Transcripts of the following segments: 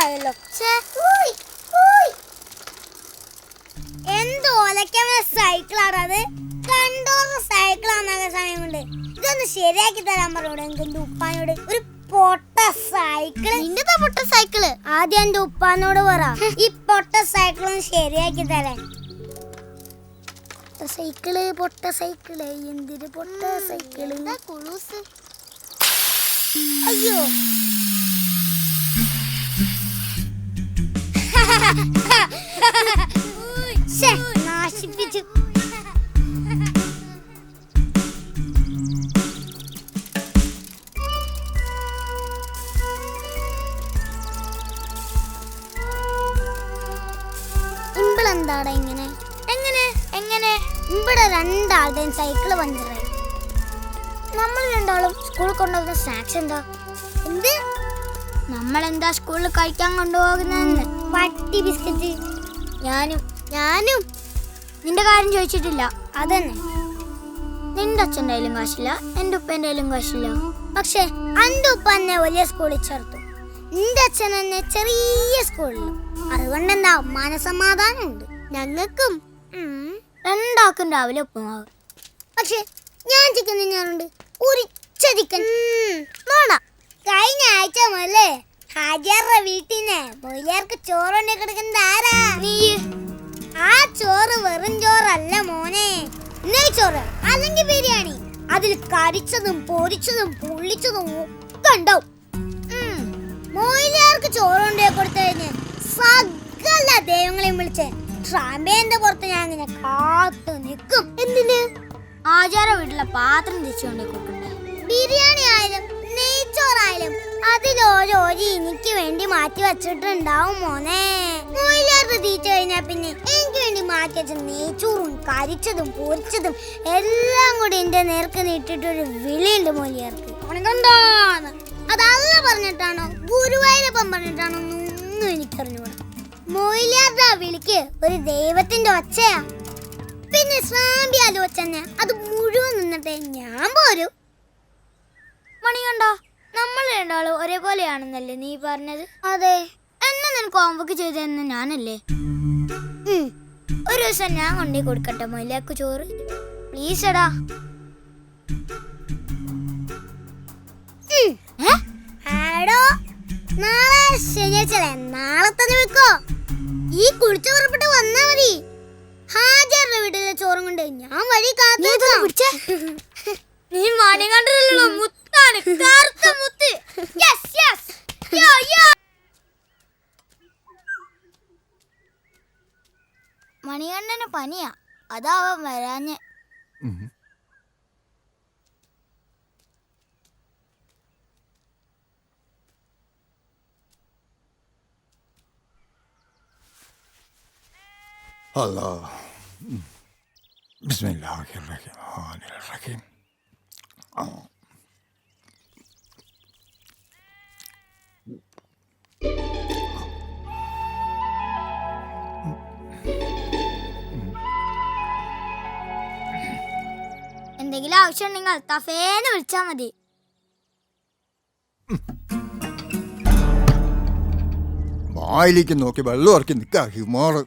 ആയല്ലോ. എന്ത് ഒലക്കമ സൈക്കിളാണത്? കണ്ടോറ് സൈക്കിളാന്നാകെ സമയം കൊണ്ട് ഇതൊന്ന് ശരിയാക്കി തരാൻ പറഞ്ഞോട് എന്റെ ഉപ്പാനോട്. ഒരു പൊട്ട സൈക്കിള്. നിന്റെ പൊട്ട സൈക്കിള് ആദ്യം എന്റെ ഉപ്പാനോട് പറ ഈ പൊട്ട സൈക്കിളൊന്ന് ശരിയാക്കി തരാൻ. സൈക്കിള് പൊട്ട സൈക്കിള് എന്തിന് പൊട്ട സൈക്കിള്? അയ്യോ നാശിപ്പിച്ചു. ഇമ്പളെന്താടാ ഇങ്ങനെ? എങ്ങനെ എങ്ങനെ ഇവിടെ രണ്ടാളുടെയും സൈക്കിള് പഞ്ചറായി. നമ്മൾ രണ്ടാളും സ്കൂളിൽ കൊണ്ടുപോകുന്ന സ്നാക്സ് എന്താ? എന്ത്? നമ്മളെന്താ സ്കൂളിൽ കഴിക്കാൻ കൊണ്ടുപോകുന്നതെന്ന്? പട്ടി ബിസ്ക്കറ്റ്. ഞാനും നിന്റെ കാര്യം ചോദിച്ചിട്ടില്ല. അതന്നെ, നിന്റെ അച്ഛൻ്റെ കയ്യിലും കാശില്ല, എൻ്റെ ഉപ്പേൻ്റെ കയ്യിലും കാശില്ല. പക്ഷെ എൻ്റെ ഉപ്പ എന്നെ വലിയ സ്കൂളിൽ ചേർത്തു, നിന്റെ അച്ഛൻ എന്നെ ചെറിയ സ്കൂളിൽ. അതുകൊണ്ടെന്താ മനസമാധാനം ഉണ്ട് ഞങ്ങൾക്കും. രണ്ടാക്കും രാവിലെ ഉപ്പുമാവ്. പക്ഷെ ഞാൻ ചിക്കൻ തിന്നാറുണ്ട്, ഉരിച്ച ചിക്കൻ. കഴിഞ്ഞ ആഴ്ച മുതലേ ഹാജിയാരുടെ വീട്ടിന്ന് മൊയിലാർക്ക് ചോറുണ്ടി കിടക്കുന്നത് ആരാ? നീ. ആ ചോറ് വെറും ചോറല്ല മോനെ, നെയ്ച്ചോറ് അല്ലെങ്കിൽ ബിരിയാണി. അതിൽ കരിച്ചതും പൊരിച്ചതും പൊള്ളിച്ചതും ഒക്കെ ഉണ്ടാവും. മൊയിലാർക്ക് ചോറുണ്ടിയെ കൊടുത്തു കഴിഞ്ഞ് സകല ദൈവങ്ങളെയും വിളിച്ച് ട്രാമ്പേന്റെ പുറത്ത് ഞാൻ ഇങ്ങനെ കാത്തു നിൽക്കും. എന്തിന്? ആചാര വീട്ടിലെ പാത്രം തിരിച്ചുകൊണ്ടേ കൊടുക്കണ്ടേ. ബിരിയാണി ആയാലും നെയ്ച്ചോറായാലും അതിലോരോ എനിക്ക് വേണ്ടി മാറ്റി വെച്ചിട്ടുണ്ടാവും മോനെ. മൊയിലാർക്ക് തീറ്റ കഴിഞ്ഞാ പിന്നെ എനിക്ക് വേണ്ടി മാറ്റി വെച്ച നെയ്ച്ചോറും കരിച്ചതും പൊരിച്ചതും എല്ലാം കൂടി എന്റെ നേർക്ക് നീട്ടിട്ടൊരു വിളിയുണ്ട് മൊയിലാർക്ക്. ഉണക്കണ്ടാന്ന് അതല്ല പറഞ്ഞിട്ടാണോ ഗുരുവായൂരപ്പൻ പറഞ്ഞിട്ടാണോ ഒന്നും എനിക്കറിഞ്ഞൂടാ. മൊയിലാരുടെ വിളിക്ക് ഒരു ദൈവത്തിന്റെ ഒച്ചയാ. പിന്നെ സ്വാമി ആലോചന അത് മുഴുവൻ നിന്നിട്ടേ ഞാൻ പോരൂ. മണി കണ്ടോ, നമ്മൾ രണ്ടാളും ഒരേപോലെയാണെന്നല്ലേ നീ പറഞ്ഞത്? അതെ. എന്നെ നിനക്ക് ഹോംവർക്ക് ചെയ്തെന്ന് ഞാനല്ലേ? ഒരു ദിവസം ഞാൻ കൊണ്ടേ കൊടുക്കട്ടെ മൊയിലാക്ക് ചോറ്? പ്ലീസ് എടാ. നാളെ ശനിയാഴ്ചല്ലേ, നാളെ തന്നെ വെക്കോ. ഈ കുളിച്ച പുറപ്പെട്ട് വന്നാ മതി. ഹാജരുടെ വീട്ടിലെ ചോറും കൊണ്ട് ഞാൻ വഴി കാത്തു. നീ മണി കണ്ടല്ലോ, മുത്താണ്, കറുത്ത മുത്ത്. മണികണ്ഠന് പനിയാ, അതാവാൻ വരാഞ്ഞ്. Allah. Bismillahirrahmanirrahim. എന്തെങ്കിലും ആവശ്യം ഉണ്ടെങ്കിൽ തഫേന്ന് വിളിച്ചാ മതി. വായിലേക്ക് നോക്കി വെള്ളം ഇറക്കി നിൽക്കാ ഹിമാറ്.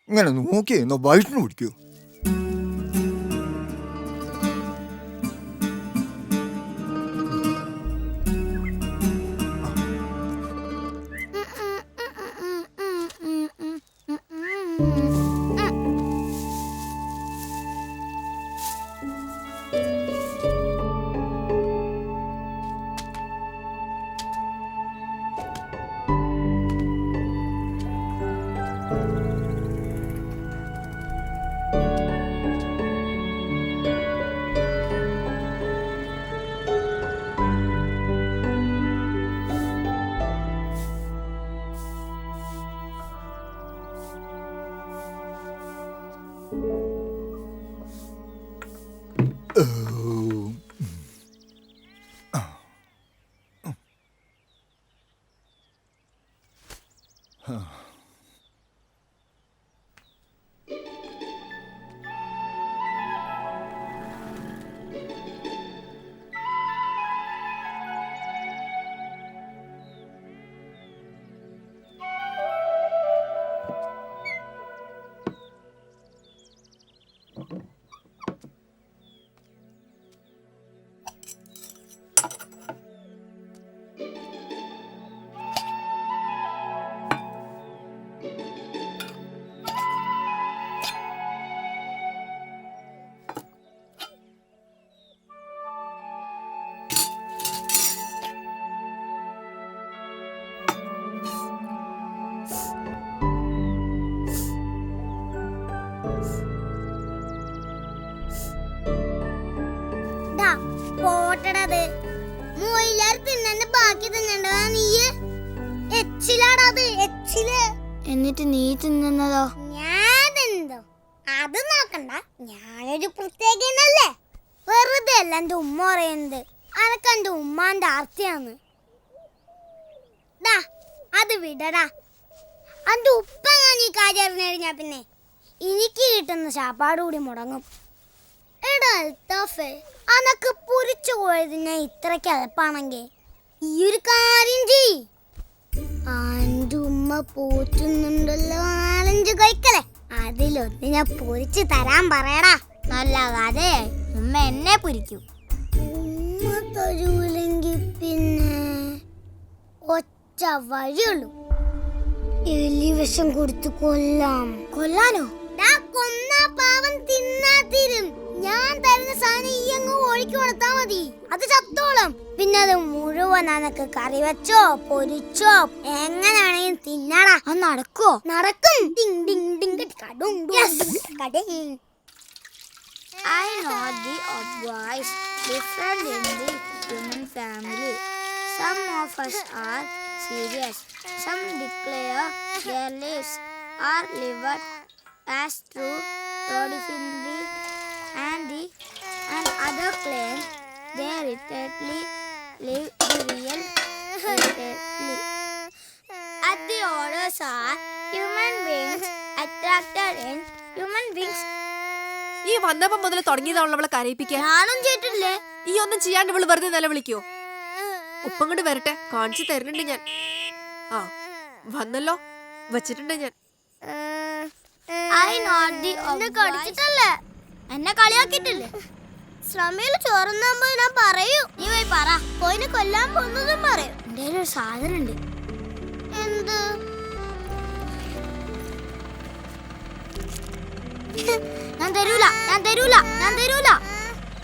ഇങ്ങനെ നോക്കി വയറ്റിന് പിടിക്കൂ. കേട്ടടത് മോയിലാർ തിന്നെ ബാക്കി തിന്നണ്ടോ നീയ് എച്ചിലാടത് എച്ചില് എന്നിട്ട് നീ തിന്നതോ ഞാനെന്തോ അത് നോക്കണ്ട ഞാനൊരു പ്രത്യേകനല്ലേ വെറുതെ അല്ല എന്റെ ഉമ്മ പറയുന്നത് അനക്ക് എന്റെ ഉമ്മാന്റെ ആർത്തിയാന്ന് അത് വിടടാ എന്റെ ഉപ്പ ഞാൻ ഈ കാര്യം അറിഞ്ഞു കഴിഞ്ഞാ പിന്നെ എനിക്ക് കിട്ടുന്ന ശാപ്പാട് കൂടി മുടങ്ങും എടാ അൽത്താഫേ അനക്ക് പൊരിച്ചു പോയത് ഞാൻ ഇത്രയ്ക്ക് എളുപ്പാണെങ്കിൽ ഈ ഒരു കാര്യം ചെയ് എന്റെ ഉമ്മ പോറ്റുന്നുണ്ടല്ലോ 4-5 കൈക്കലേ അതിലൊന്ന് ഞാൻ പൊരിച്ചു തരാൻ പറയടാ നല്ല കഥയായി ഉമ്മ എന്നെ പൊരിക്കും ഉമ്മ തരൂലെങ്കിൽ പിന്നെ ഒറ്റ വഴിയുള്ളൂ എലി വിഷം കൊടുത്ത് കൊല്ലാനോ കൊന്നാ പാവം തിന്നാ തീരും ഞാൻ തരുന്ന സാധനം ഈ അങ്ങ് ഒഴുക്കി കൊടുത്താ മതി അത് ചത്തോളം പിന്നെ അത് മുഴുവൻ അനക്ക് കറി വെച്ചോ പൊരിച്ചോ എങ്ങനെ വേണമെങ്കിലും തിന്നാടാ അത് നടക്കോ നടക്കും I know the advice different in the human family. Some of us are serious. Some declare their lives are lived as true productively and other claim they repeatedly live the real repeatedly. At the orders are human beings attracted in human beings. ഈ വന്നപ്പം മുതൽ തുടങ്ങിയതാണല്ലോ അവളെ കരയിപ്പിക്കാൻ. ഞാനും ചെയ്തിട്ടില്ലേ? ഈ ഒന്നും ചെയ്യാണ്ട് ഇവള് വെറുതെ നിലവിളിക്കോ? ഉപ്പം കൊണ്ട് വരട്ടെ, കാണിച്ചു തരുന്നുണ്ട് ഞാൻ. ആ വന്നല്ലോ, വെച്ചിട്ടുണ്ട് ഞാൻ. എന്നെ കളിയാക്കിട്ടില്ലേ? ശ്രമയിൽ ചോറുന്നാകുമ്പോ ഞാൻ പറയൂ. നീ പോയി പറ, കോയിനെ കൊല്ലാൻ പോകുന്നതും പറയും. എന്റെ ഒരു സാധനം ഉണ്ട്. എന്ത്? ഞാൻ തരൂല.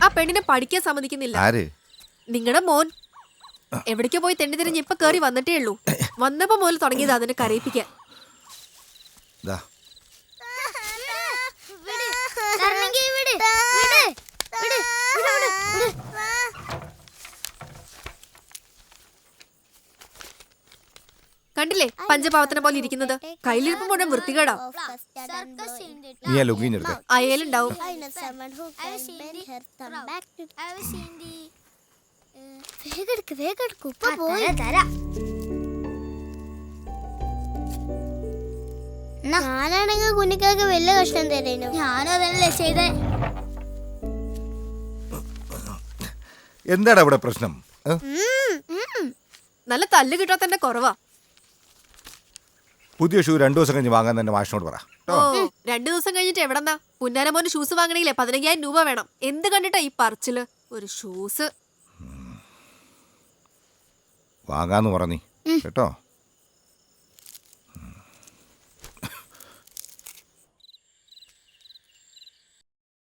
ആ പെണ്ണിനെ പഠിക്കാൻ സമ്മതിക്കുന്നില്ല. നിങ്ങളുടെ മോൻ എവിടേക്കോ പോയി തെണ്ടി തിരിഞ്ഞ് ഇപ്പൊ കേറി വന്നിട്ടേ ഉള്ളൂ. വന്നപ്പോ മുതൽ തുടങ്ങിയതാ അതിനെ കരയിപ്പിക്കാൻ. കണ്ടില്ലേ പഞ്ചപാവത്തിനെ പോലെ ഇരിക്കുന്നത്? കയ്യിലിരിപ്പ് മുഴുവൻ വൃത്തികേടാ. അയലുണ്ടാവും. ഞാനാണെങ്കിൽ കുഞ്ഞിക്കാക്ക് വലിയ കഷ്ടം തരേനു. ഞാനും അതല്ലേ ചെയ്തേ. എന്താടാ ഇവിടെ പ്രശ്നം? നല്ല തല്ല് കിട്ടാത്തന്നെ കുറവാ. പുതിയ ഷൂ 2 ദിവസം കഴിഞ്ഞ് വാങ്ങാൻ തന്നെ മാഷിനോട് പറ. 2 ദിവസം കഴിഞ്ഞിട്ട് എവിടെന്നാ? പുന്നാരമോന് ഷൂസ് വാങ്ങണമെങ്കിലേ 15,000 രൂപ വേണം. എന്ത് കണ്ടിട്ടാ ഈ പറച്ചില്? ഒരു ഷൂസ് വാങ്ങാന്ന് പറഞ്ഞീ കേട്ടോ.